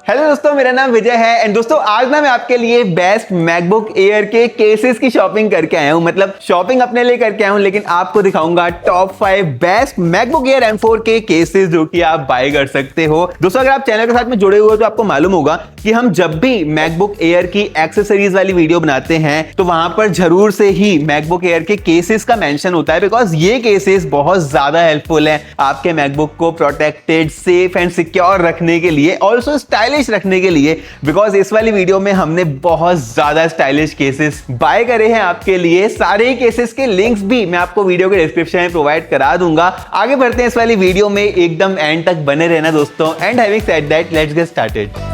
Hello दोस्तों, मेरा नाम विजय है एंड दोस्तों आज ना मैं आपके लिए बेस्ट मैकबुक एयर के केसेस की शॉपिंग करके आया हूं। मतलब शॉपिंग अपने लिए करके आया हूं, लेकिन आपको दिखाऊंगा top 5 best MacBook air M4 के केसेस जो कि आप बाय कर सकते हो। दोस्तों अगर आप चैनल के साथ में जुड़े हुए हो तो आपको मालूम होगा कि हम जब भी मैकबुक एयर की एक्सेसरीज वाली वीडियो बनाते हैं तो वहां पर जरूर से ही मैकबुक एयर के केसेस का मेंशन होता है, बिकॉज ये केसेस बहुत ज्यादा हेल्पफुल है आपके मैकबुक को प्रोटेक्टेड, सेफ एंड सिक्योर रखने के लिए, ऑल्सो स्टाइलिश रखने के लिए। बिकॉज इस वाली वीडियो में हमने बहुत ज्यादा स्टाइलिश केसेस बाय करे हैं आपके लिए। सारे ही केसेस के लिंक्स भी मैं आपको वीडियो के डिस्क्रिप्शन में प्रोवाइड करा दूंगा। आगे बढ़ते हैं इस वाली वीडियो में, एकदम एंड तक बने रहना दोस्तों। And having said that, let's get started.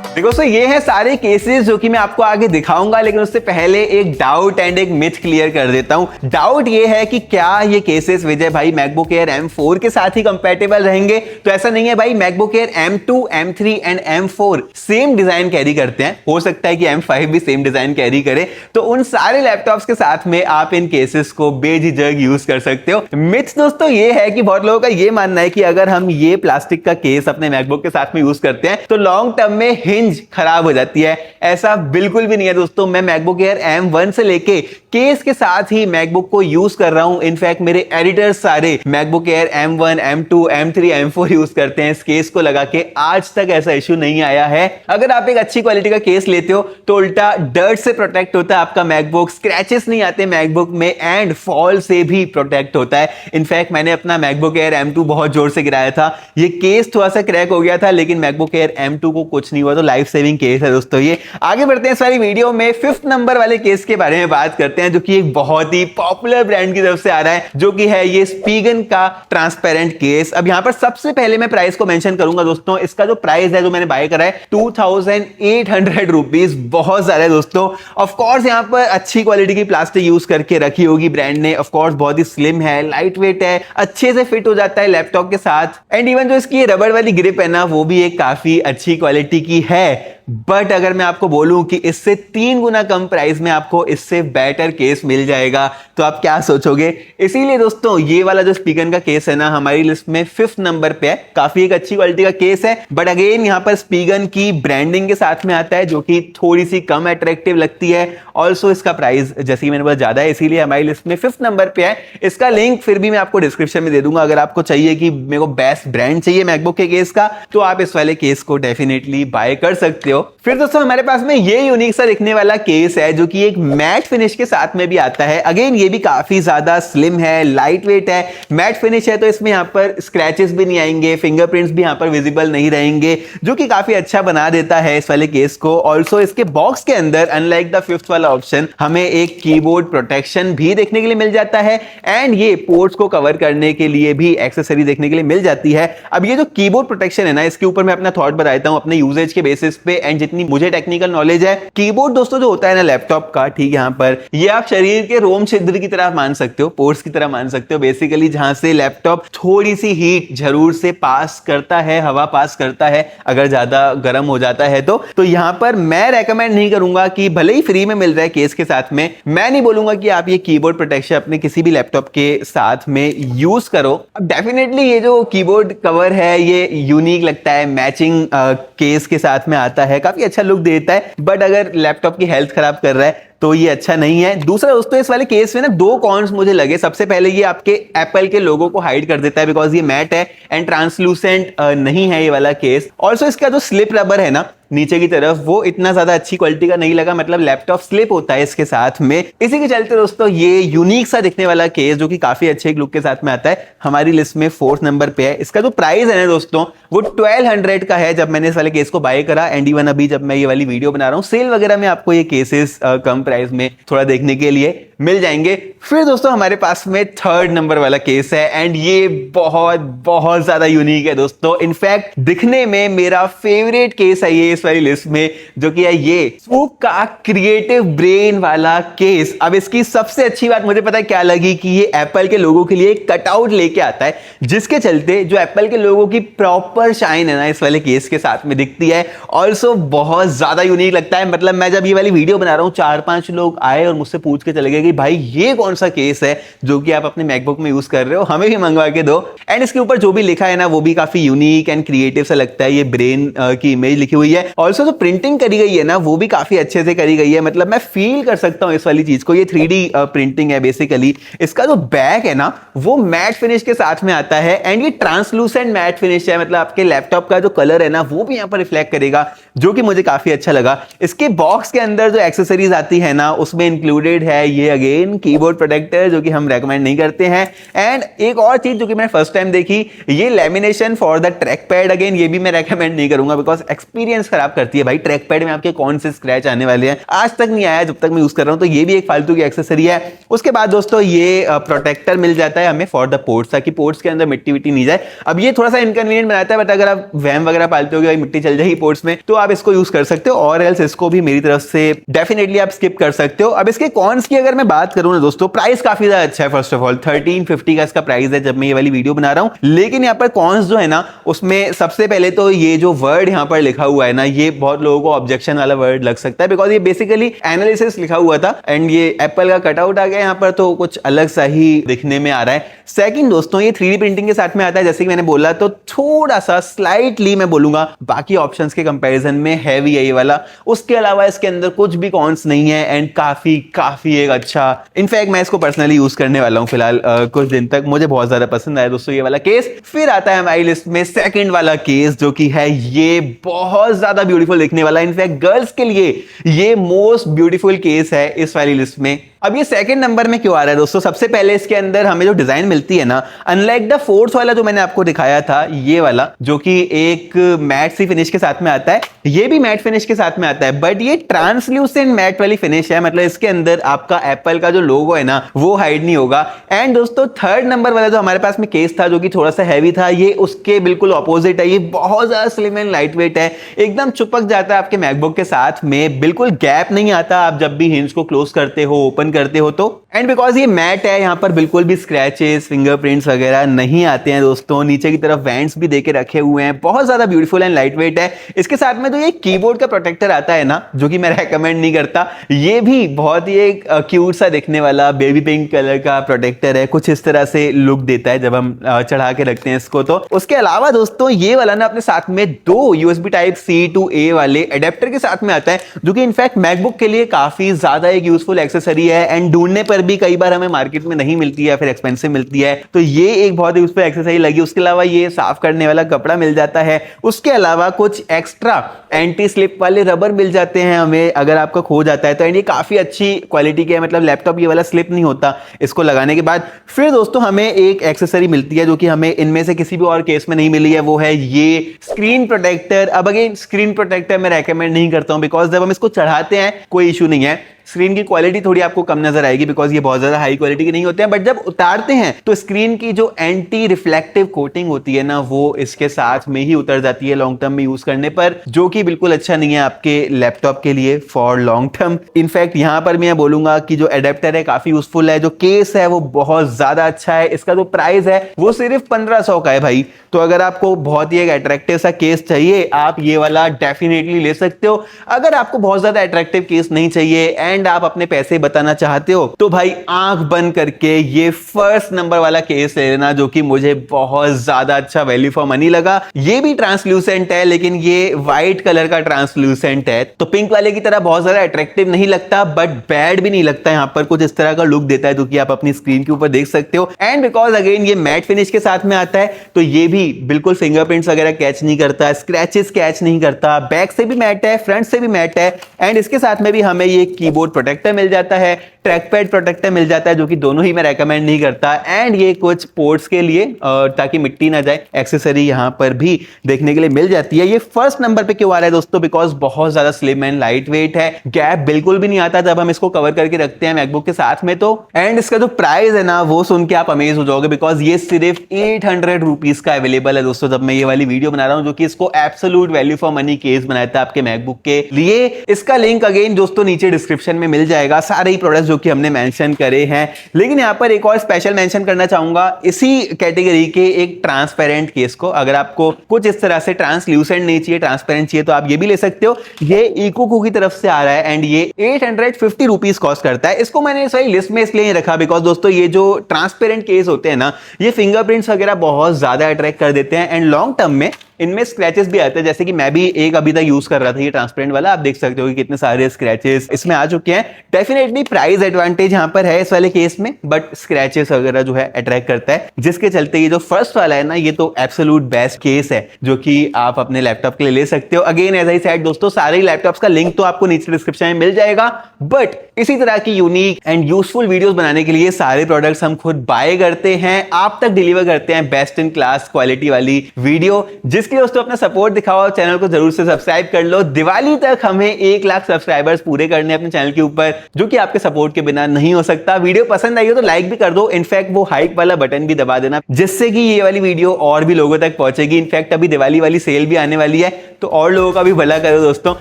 देखो दोस्तों, ये हैं सारे केसेस जो कि मैं आपको आगे दिखाऊंगा, लेकिन उससे पहले एक डाउट एंड एक मिथ क्लियर कर देता हूं। डाउट ये है कि क्या ये केसेस विजय भाई मैकबुक एयर M4 के साथ ही कंपैटिबल रहेंगे? तो ऐसा नहीं है भाई। MacBook air M2, M3 and M4 same design carry करते हैं। हो सकता है कि M5 भी सेम डिजाइन कैरी करे, तो उन सारे लैपटॉप्स के साथ में आप इन केसेस को बेझिझक यूज कर सकते हो। मिथ दोस्तों ये है कि बहुत लोगों का ये मानना है कि अगर हम ये प्लास्टिक का केस अपने मैकबुक के साथ में यूज करते हैं तो लॉन्ग टर्म में हिंज खराब हो जाती है। ऐसा बिल्कुल भी नहीं है दोस्तों। मैं मैकबुक एयर M1 से लेके केस के साथ ही मैकबुक को यूज कर रहा हूं। इनफैक्ट मेरे एडिटर्स सारे MacBook air M1, M2, M3, M4 use करते हैं इस केस को लगा के। आज तक ऐसा इश्यू नहीं आया है। अगर आप एक अच्छी क्वालिटी का केस लेते हो तो उल्टा डर्ट से प्रोटेक्ट होता है आपका मैकबुक, स्क्रैचेस नहीं आते मैकबुक में, एंड फॉल से भी प्रोटेक्ट होता है। इनफैक्ट मैंने अपना मैकबुक एयर M2 बहुत जोर से गिराया था। ये केस थोड़ा सा क्रैक हो गया था, लेकिन मैकबुक एयर M2 को कुछ नहीं हुआ। तो लाइफ सेविंग केस है दोस्तों ये। आगे बढ़ते हैं सारी वीडियो में। 5th नंबर वाले केस के बारे में बात करते हैं, जो कि एक बहुत ही पॉपुलर ब्रांड की तरफ से आ रहा है, जो कि है ये स्पीगन का ट्रांसपेरेंट केस। अब यहां पर सबसे पहले मैं प्राइस को मेंशन करूंगा दोस्तों। इसका जो प्राइस है जो मैंने बाय करा है 2800 रुपीज, बहुत ज्यादा है दोस्तों। ऑफ कोर्स यहां पर अच्छी क्वालिटी की प्लास्टिक यूज करके रखी होगी ब्रांड ने। ऑफ कोर्स बहुत ही स्लिम है, लाइट वेट है, अच्छे से फिट हो जाता है लैपटॉप के साथ, एंड इवन जो इसकी रबड़ वाली ग्रिप है ना, वो भी एक काफी अच्छी क्वालिटी की है। बट अगर मैं आपको बोलूं कि इससे 3 गुना कम प्राइस में आपको इससे बेटर केस मिल जाएगा, तो आप क्या सोचोगे? इसीलिए दोस्तों ये वाला जो स्पीगन का केस है ना, हमारी लिस्ट में 5th नंबर पे है। काफी एक अच्छी क्वालिटी का केस है, बट अगेन यहां पर स्पीगन की ब्रांडिंग के साथ में आता है, जो कि थोड़ी सी कम अट्रैक्टिव लगती है। ऑल्सो इसका प्राइस जैसे कि मैंने बोला ज्यादा है, इसीलिए हमारी लिस्ट में 5th नंबर पे है। इसका लिंक फिर भी मैं आपको डिस्क्रिप्शन में दे दूंगा। अगर आपको चाहिए कि मेरे को बेस्ट ब्रांड चाहिए मैकबुक के केस का, तो आप इस वाले केस को डेफिनेटली बाय कर सकते हो। फिर दोस्तों हमारे पास में ये यूनिक सा दिखने वाला केस है, जो कि एक मैट फिनिश के साथ में भी आता है। अगेन ये भी काफी ज्यादा स्लिम है, लाइट वेट है, मैट फिनिश है, तो इसमें यहाँ पर स्क्रैचेस भी नहीं आएंगे, फिंगरप्रिंट्स भी यहाँ पर विजिबल नहीं रहेंगे, जो कि काफी अच्छा बना देता है इस वाले केस को। ऑल्सो इसके बॉक्स के अंदर अनलाइक द 5th वाला ऑप्शन, हमें एक कीबोर्ड प्रोटेक्शन भी देखने के लिए मिल जाता है, एंड ये पोर्ट्स को कवर करने के लिए भी एक्सेसरी देखने के लिए मिल जाती है। अब ये जो कीबोर्ड प्रोटेक्शन है ना, इसके ऊपर मैं अपना थॉट बताता हूं अपने यूजेज के बेसिस पे, एंड जितनी मुझे टेक्निकल नॉलेज है। कीबोर्ड दोस्तों जो होता है ना लैपटॉप का, ठीक है, यहाँ पर ये आप शरीर के रोम छिद्र की तरह मान सकते हो, पोर्ट्स की तरह मान सकते हो बेसिकली, जहां से लैपटॉप थोड़ी सी हीट जरूर से पास करता है, हवा पास करता है अगर ज्यादा गर्म हो जाता है तो यहां पर मैं रेकमेंड नहीं करूंगा कि भले ही फ्री में मिल रहा है केस के साथ में, मैं नहीं बोलूंगा कि आप ये कीबोर्ड प्रोटेक्शन अपने किसी भी लैपटॉप के साथ में यूज करो। अब डेफिनेटली ये जो कीबोर्ड कवर है ये यूनिक लगता है, मैचिंग केस के साथ में आता है, काफी अच्छा लुक देता है, बट अगर लैपटॉप की हेल्थ खराब कर रहा है तो ये अच्छा नहीं है। दूसरा दोस्तों इस वाले केस में ना 2 कॉन्स मुझे लगे। सबसे पहले ये आपके एप्पल के लोगो को हाइड कर देता है, बिकॉज ये मैट है एंड ट्रांसलूसेंट नहीं है ये वाला केस। ऑल्सो इसका जो स्लिप रबर है ना नीचे की तरफ, वो इतना ज्यादा अच्छी क्वालिटी का नहीं लगा, मतलब लैपटॉप स्लिप होता है इसके साथ में। इसी के चलते दोस्तों ये यूनिक सा दिखने वाला केस, जो कि काफी अच्छे लुक के साथ में आता है, हमारी लिस्ट में 4th नंबर पे है। इसका जो प्राइस है ना दोस्तों, वो 1200 का है जब मैंने इस वाले केस को बाय करा, एंड इवन अभी जब मैं ये वाली वीडियो बना रहा हूँ सेल वगैरह में आपको ये केसेस कम प्राइस में थोड़ा देखने के लिए मिल जाएंगे। फिर दोस्तों हमारे पास में 3rd नंबर वाला केस है, एंड ये बहुत बहुत ज्यादा यूनिक है दोस्तों। इनफैक्ट दिखने में मेरा फेवरेट केस है ये इस वाली लिस्ट में, जो कि है ये स्वूप का क्रिएटिव ब्रेन वाला केस। अब इसकी सबसे अच्छी बात मुझे पता है क्या लगी, कि ये एप्पल के लोगों के लिए कटआउट लेके आता है, जिसके चलते जो एप्पल के लोगों की प्रॉपर शाइन है ना इस वाले केस के साथ में दिखती है। ऑल्सो बहुत ज्यादा यूनिक लगता है। मतलब मैं जब ये वाली वीडियो बना रहा हूँ 4-5 4-5 लोग आए और मुझसे पूछ के चले गए कि भाई ये कौन सा केस है जो कि आप अपने मैकबुक में यूज कर रहे हो, हमें भी मंगवा के दो। एंड इसके ऊपर जो भी लिखा है ना वो भी काफी यूनिक एंड क्रिएटिव सा लगता है। ये ब्रेन की इमेज लिखी हुई है। ऑल्सो जो प्रिंटिंग करी गई है ना वो भी काफी अच्छे से करी गई है, मतलब मैं फील कर सकता हूँ इस वाली चीज को। ये 3D प्रिंटिंग है बेसिकली। इसका जो बैक है ना वो मैट फिनिश के साथ में आता है एंड ये ट्रांसलूसेंट मैट फिनिश है, मतलब आपके लैपटॉप का जो कलर है ना वो भी यहाँ पर रिफ्लेक्ट करेगा, जो कि मुझे काफी अच्छा लगा। इसके बॉक्स के अंदर जो एक्सेसरीज आती है ना उसमें इंक्लूडेड है ये अगेन कीबोर्ड प्रोटेक्टर, जो कि हम रेकमेंड नहीं करते हैं। एंड एक और चीज जो कि मैं फर्स्ट टाइम देखी, ये lamination for the track pad. Again ये भी मैं रेकमेंड नहीं करूंगा बिकॉज एक्सपीरियंस खराब करती है भाई। ट्रैक पैड में आपके कौन से स्क्रैच आने वाले हैं, आज तक नहीं आया जब तक मैं यूज कर रहा हूं, तो ये भी एक फालतू की एक्सेसरी है। उसके बाद दोस्तों ये प्रोटेक्टर मिल जाता है हमें फॉर द पोर्ट्स, ताकि पोर्ट्स के अंदर मिट्टी विट्टी नहीं जाए। अब ये थोड़ा सा इनकन्वीनियंट बनाता है, बट अगर आप वैम वगैरह पालते हो भाई मिट्टी चल जाएगी पोर्ट्स में, तो आप इसको यूज कर सकते हो, और एल्स इसको भी मेरी तरफ से डेफिनेटली आप स्किप कर सकते हो। अब इसके कॉन्स की अगर मैं बात करूं ना दोस्तों, प्राइस काफी ज्यादा अच्छा है। फर्स्ट ऑफ ऑल 1350 का इसका प्राइस है जब मैं ये वाली वीडियो बना रहा हूं। लेकिन यहाँ पर कॉन्स जो है ना उसमें सबसे पहले तो ये जो वर्ड यहाँ पर लिखा हुआ है ना, ये बहुत लोगों को ऑब्जेक्शन वाला वर्ड लग सकता है बिकॉज ये बेसिकली एनालिसिस लिखा हुआ था एंड ये एप्पल का कटआउट आ गया यहाँ पर, तो कुछ अलग सा ही दिखने में आ रहा है। सेकंड दोस्तों ये 3D प्रिंटिंग के साथ में आता है, जैसे कि मैंने बोला, तो थोड़ा सा स्लाइटली मैं बोलूंगा बाकी ऑप्शंस के कंपैरिजन में हैवी है ये वाला। उसके अलावा इसके अंदर कुछ भी कॉन्स नहीं है एंड काफी एक अच्छा, इनफैक्ट मैं इसको पर्सनली यूज करने वाला हूं फिलहाल कुछ दिन तक। मुझे बहुत ज्यादा पसंद आया दोस्तों ये वाला केस। फिर आता है हमारी लिस्ट में सेकंड वाला केस, जो कि है ये बहुत ज्यादा ब्यूटीफुल दिखने वाला। इनफैक्ट गर्ल्स के लिए ये मोस्ट ब्यूटीफुल केस है इस वाली लिस्ट में। अब ये सेकंड नंबर में क्यों आ रहा है दोस्तों, सबसे पहले इसके अंदर हमें जो डिजाइन मिलती है ना, अनलाइक द फोर्थ वाला जो मैंने आपको दिखाया था, ये वाला जो कि एक मैट सी फिनिश के साथ में आता है, ये भी मैट फिनिश के साथ में आता है, बट ये ट्रांसल्यूसेंट मैट वाली फिनिश है। मतलब इसके अंदर आपका एप्पल का जो लोगो है ना वो हाइड नहीं होगा। एंड दोस्तों थर्ड नंबर वाला जो हमारे पास में केस था जो कि थोड़ा सा हैवी था, ये उसके बिल्कुल ऑपोजिट है। ये बहुत ज्यादा स्लिम एंड लाइट वेट है, एकदम चिपक जाता है आपके मैकबुक के साथ में, बिल्कुल गैप नहीं आता आप जब भी हिंज को क्लोज करते हो, ओपन करते हो तो। एंड बिकॉज ये मैट है, यहां पर बिल्कुल भी स्क्रैचेस, फिंगरप्रिंट्स वगैरह नहीं आते हैं दोस्तों। नीचे की तरफ वेंट्स भी देके रखे हुए हैं, बहुत ज्यादा ब्यूटीफुल एंड लाइट वेट है। इसके साथ में तो ये कीबोर्ड का प्रोटेक्टर आता है ना, जो कि मैं रेकमेंड नहीं करता, ये भी बहुत ही एक क्यूट सा दिखने वाला बेबी पिंक कलर का प्रोटेक्टर है। कुछ इस तरह से लुक देता है जब हम चढ़ा के रखते हैं इसको। तो उसके अलावा दोस्तों ये वाला ना अपने साथ में 2 USB Type-C to A वाले एडेप्टर के साथ में आता है, जो कि इनफैक्ट मैकबुक के लिए काफी ज्यादा एक यूजफुल एक्सेसरी है एंड ढूंढने पर भी कई बार हमें मार्केट में नहीं मिलती है, फिर एक्सपेंसिव मिलती है, तो ये एक बहुत यूजफुल एक्सेसरी लगी। उसके अलावा ये साफ करने वाला कपड़ा मिल जाता है। उसके अलावा कुछ एक्स्ट्रा एंटी स्लिप वाले रबर मिल जाते हैं हमें अगर आपका खो जाता है तो। एंड ये काफी अच्छी क्वालिटी के, मतलब लैपटॉप ये वाला स्लिप नहीं होता इसको लगाने के बाद। फिर दोस्तों हमें एक एक्सेसरी मिलती है जो कि हमें इनमें से किसी भी और केस में नहीं मिली है, वो है ये स्क्रीन प्रोटेक्टर। अब अगेन स्क्रीन प्रोटेक्टर मैं रेकमेंड नहीं करता हूं बिकॉज जब हम इसको चढ़ाते हैं कोई इशू नहीं है, स्क्रीन की क्वालिटी थोड़ी आपको कम नजर आएगी बिकॉज ये बहुत ज्यादा हाई क्वालिटी के नहीं होते हैं, बट जब उतारते हैं तो स्क्रीन की जो एंटी रिफ्लेक्टिव कोटिंग होती है ना वो इसके साथ में ही उतर जाती है लॉन्ग टर्म में यूज करने पर, जो कि बिल्कुल अच्छा नहीं है आपके लैपटॉप के लिए फॉर लॉन्ग टर्म। इनफैक्ट यहां पर मैं बोलूंगा कि जो एडेप्टर है काफी यूजफुल है, जो केस है वो बहुत ज्यादा अच्छा है। इसका जो प्राइस है वो सिर्फ 1500 का है भाई। तो अगर आपको बहुत ही एक अट्रैक्टिव सा केस चाहिए आप ये वाला डेफिनेटली ले सकते हो। अगर आपको बहुत ज्यादा अट्रैक्टिव केस नहीं चाहिए एंड आप अपने पैसे बताना चाहते हो तो भाई आंख बंद करके ये फर्स्ट नंबर वाला केस ले लेना, जो कि मुझे बहुत ज्यादा अच्छा वैल्यू फॉर मनी लगा। ये भी ट्रांसल्यूसेंट है लेकिन ये व्हाइट कलर का ट्रांसल्यूसेंट है, तो पिंक वाले की तरह बहुत ज्यादा अट्रैक्टिव नहीं लगता बट बैड भी नहीं लगता। यहां पर कुछ इस तरह का लुक देता है जो कि आप अपनी स्क्रीन के ऊपर देख सकते हो। एंड बिकॉज अगेन ये मैट फिनिश के साथ में आता है तो ये भी बिल्कुल फिंगरप्रिंट्स वगैरह कैच नहीं करता, स्क्रैचेस कैच नहीं करता। बैक से भी मैट है, फ्रंट से भी मैट है एंड इसके साथ में भी हमें ये कीबोर्ड प्रोटेक्टर मिल जाता है, ट्रैक पैड प्रोटेक्टर मिल जाता है, जो कि दोनों ही मैं रेकमेंड नहीं करता। एंड ये कुछ पोर्ट्स के लिए ताकि मिट्टी ना जाए एक्सेसरी यहां पर भी देखने के लिए मिल जाती है। ये फर्स्ट नंबर पे क्यों आ रहा है दोस्तों, बिकॉज बहुत ज्यादा स्लिम एंड लाइट वेट है, गैप बिल्कुल भी नहीं आता जब हम इसको कवर करके रखते हैं मैकबुक के साथ में तो। एंड इसका जो प्राइस है ना वो सुन के आप अमेज हो जाओगे बिकॉज ये सिर्फ 800 रुपीज का अवेलेबल है दोस्तों जब मैं ये वाली वीडियो बना रहा हूं, जो कि इसको absolute value for money case बनाया था आपके मैकबुक के लिए। इसका लिंक अगेन दोस्तों नीचे डिस्क्रिप्शन में मिल जाएगा। सारे ही प्रोडक्ट्स जो जो कि हमने मेंशन करे हैं। लेकिन यहाँ पर एक और स्पेशल मेंशन करना चाहूंगा इसी कैटेगरी के एक ट्रांसपेरेंट केस को। अगर आपको कुछ इस तरह से ट्रांसल्यूसेंट नहीं चाहिए, ट्रांसपेरेंट चाहिए, तो आप ये भी ले सकते हो। ये इकोको की तरफ से आ रहा है एंड ये 850 रुपीज कॉस्ट करता है। इसको मैंने इस वाली लिस्ट में इसलिए रखा बिकॉज दोस्तों ये जो ट्रांसपेरेंट केस होते हैं ना, ये फिंगरप्रिंट्स वगैरह बहुत ज्यादा अट्रैक्ट कर देते हैं एंड लॉन्ग टर्म में इनमें स्क्रैचेस भी आते हैं। जैसे कि मैं भी एक अभी तक यूज कर रहा था ये ट्रांसपेरेंट वाला, आप देख सकते हो कि कितने सारे स्क्रैचेस इसमें आ चुके हैं। डेफिनेटली प्राइस एडवांटेज यहां पर है इस वाले केस में, बट स्क्रैचेस वगैरह जो है अट्रैक्ट करता है, जिसके चलते ये जो फर्स्ट वाला है ना, ये तो एब्सोल्यूट बेस्ट केस है जो कि आप अपने लैपटॉप के लिए ले सकते हो। अगेन एज आई सेड दोस्तों, सारे लैपटॉप्स का लिंक तो आपको नीचे डिस्क्रिप्शन में मिल जाएगा, बट इसी तरह की यूनिक एंड यूजफुल वीडियोस बनाने के लिए सारे प्रोडक्ट्स हम खुद बाय करते हैं, आप तक डिलीवर करते हैं बेस्ट इन क्लास क्वालिटी वाली वीडियो। जिसके दोस्तों अपना सपोर्ट दिखाओ, चैनल को जरूर से सब्सक्राइब कर लो। दिवाली तक हमें 1 लाख सब्सक्राइबर्स पूरे करने अपने चैनल के ऊपर, जो कि आपके सपोर्ट के बिना नहीं हो सकता। वीडियो पसंद आई हो तो लाइक भी कर दो, इनफैक्ट वो हाइप वाला बटन भी दबा देना, जिससे कि ये वाली वीडियो और भी लोगों तक पहुंचेगी। इनफैक्ट अभी दिवाली वाली सेल भी आने वाली है, तो और लोगों का भी भला करो दोस्तों।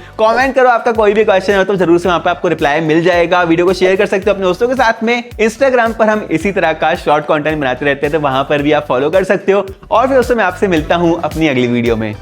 कमेंट करो, आपका कोई भी क्वेश्चन हो तो जरूर से वहां पे आपको रिप्लाई मिल जाएगा। वीडियो को शेयर कर सकते हो अपने दोस्तों के साथ में। इंस्टाग्राम पर हम इसी तरह का शॉर्ट कंटेंट बनाते रहते हैं, तो वहां पर भी आप फॉलो कर सकते हो। और फिर दोस्तों मैं आपसे मिलता हूं अपनी अगली वीडियो में।